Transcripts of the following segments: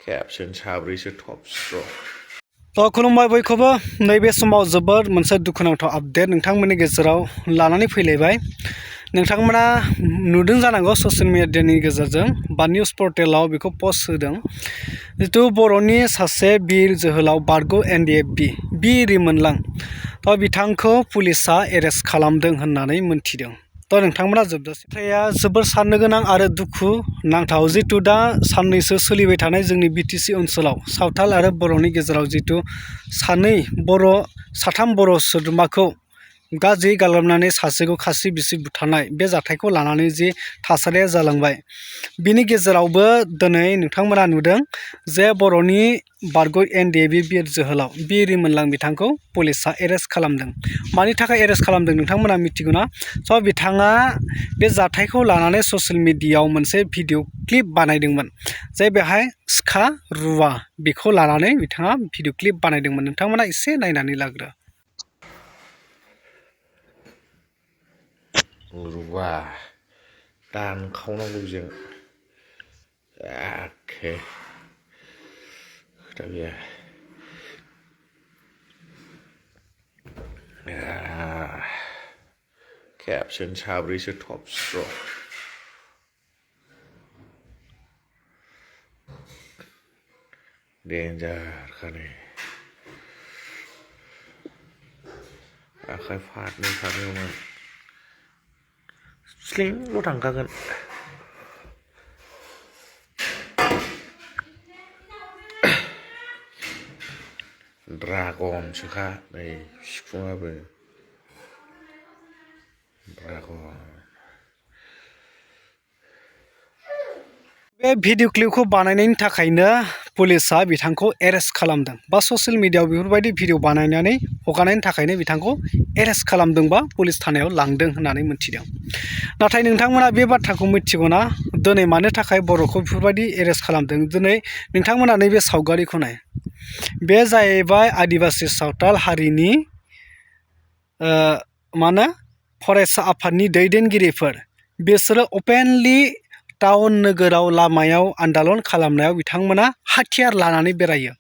Caption साब्रैसो top straw. तो खुलुमबाय बयखौबो नैबे समाव जोबोद मोनसे दुखुनांथाव आपडेट नोंथांमोननि गेजेराव लानानै फैलायबाय। नोंथांमोना नुदों जानांगौ ससियेल मिडियानि गेजेरजों बा निउस पर्टेलाव बेखौ पस्ट होदों। जितु बर'नि सासे बिर जोहोलाव बारग' NDFB रिमोनलां तो बिथांखौ पुलिसा एरेस्ट खालामदों होननानै मोनथिदों। तो नोंथांमोना जोबजासिया जोबोर साननो गोनां आरो दुखु नांथाव जितु दा साननैसो सोलिबाय थानाय जोंनि BTC ओनसोलाव सावथाल आरो बर'नि गेजेराव जितु साथाम बर' सोद्रोमाखौ गाज्रि गाग्लोबनानै सासेखौ खास्रि बिस्रि बुथारनाय बे जाथायखौ लानानै जि थासारिया जालांबाय बिनि गेजेरावबो दिनै नोंथांमोना नुदों जे बर'नि बारग' NDFB बिर जोहोलाव रिमोनलां बिथांखौ पुलिसा एरेस्ट खालामदों। मानि थाखाय एरेस्ट खालामदों नोंथांमोना मिथिगौ ना? स' बिथाङा बे जाथायखौ लानानै ससियेल मिडियायाव मोनसे भिडिअ क्लिप बानायदोंमोन जे बेहाय सिखा रुवा बेखौ लानानै बिथाङा भिडिअ क्लिप बानायदोंमोन। नोंथांमोना एसे नायनानै लाग्रो। रुवा दानखावनांगौ जों एखे खोथा गैया। Caption साब्रैसो top straw. Danger खाने आखाइ फारनै फारनैयावनो स्लिंल' थांखागोन। ड्रागनसोखा नै सिफुङाबो ड्रागन। बे भिडिअ क्लिपखौ बानायनायनि थाखायनो पुलिसा बिथांखौ एरेस्ट खालामदों बा ससियेल मिडियायाव बेफोरबायदि भिडिअ बानायनानै हगारनायनि थाखायनो बिथांखौ एरेस्ट खालामदों बा पुलिस थानायाव लांदों होननानै मोनथिदों। नाथाय नोंथांमोना बे बाथ्राखौ मिथिगौ ना दिनै मानो थाखाय बर'खौ बेफोरबायदि एरेस्ट खालामदों? दिनै नोंथांमोना नैबे सावगारिखौ नाय। बे जाहैबाय आदिबासि सावथाल हारिनि फरायसा आफादनि दैदेनगिरिफोर बिसोरो अपेनलि टाउन नोगोराव लामायाव आन्दलन खालामनायाव बिथांमोना हाथियार लानानै बेरायो।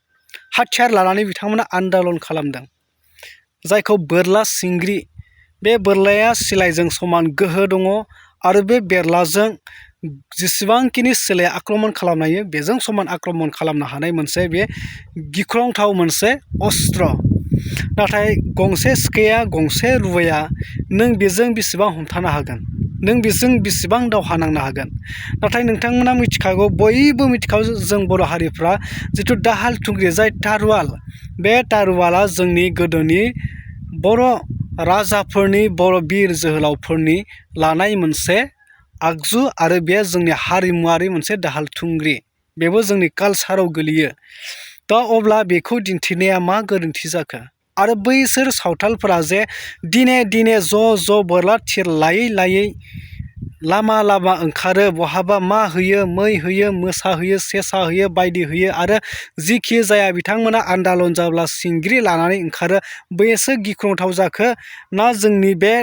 हाथियार लानानै बिथांमोना आन्दलन खालामदों जायखौ बोरला सिंग्रि। बे बोरलाया सिलाइजों समान गोहो दङ आरो बे बेरलाजों जेसेबांखिनि सिलाया आक्रमण खालामनो हायो बेजों समान आक्रमण खालामनो हानाय मोनसे बे गिख्रंथाव मोनसे अस्त्र। नाथाय गंसे सिखाया गंसे रुवाया नों बेजों बेसेबां हमथानो हागोन? नों बेजों बेसेबां दावहा नांनो हागोन? नाथाय नोंथांमोना मिथिखागौ बयबो मिथिखागौ जों बर' हारिफ्रा जिथु दाहाल थुंग्रि जाय तारुवाल बे तारुवाला जोंनि गोदोनि बर' राजाफोरनि बर' बिर जोहोलावफोरनि लानाय मोनसे आगजु आरो बे जोंनि हारिमुवारि मोनसे दाहाल थुंग्रि बेबो जोंनि कालचाराव गोलैयो। दा अब्ला बेखौ दिन्थिनाया मा गोरोन्थि जाखो? आरो बैसोर सावथालफोरा जे दिने ज' बोरला थिर लायै लामा ओंखारो बहाबा मा होयो मै होयो मोसा होयो सेसा होयो बायदि होयो आरो जिखि जाया बिथांमोना आन्दलन जाब्ला सिंग्रि लानानै ओंखारो बेसो गिख्रंथाव जाखो ना जोंनि बे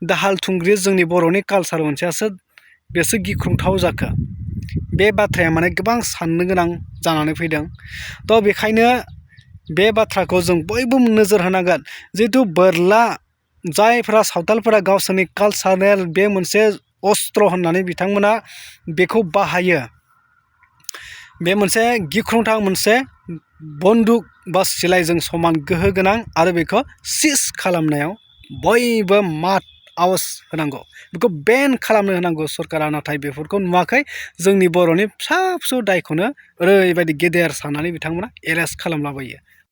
दाहाल थुंग्रि जोंनि बर'नि कालचार मोनसेयासो बेसो गिख्रंथाव जाखो? बे बाथ्राया माने गोबां साननो गोनां जानानै फैदों। थ' बेखायनो बे बाथ्राखौ जों बयबो नोजोर होनांगोन जिहेथु बोरला जायफोरा सावथालफोरा गावसोरनि कालचारेल बे मोनसे अस्त्र होननानै बिथांमोना बेखौ बाहायो। बे मोनसे गिख्रंथाव मोनसे बन्दुक बा सिलाइजों समान गोहो गोनां आरो बेखौ सिज खालामनायाव बयबो मात आवाज होनांगौ बेखौ बेन खालामनो होनांगौ सरकारा। नाथाय बेफोरखौ नुवाखै जोंनि बर'नि फिसा फिसौ दायखौनो ओरैबायदि गेदेर साननानै बिथांमोना एरेस्ट खालामलाबायो।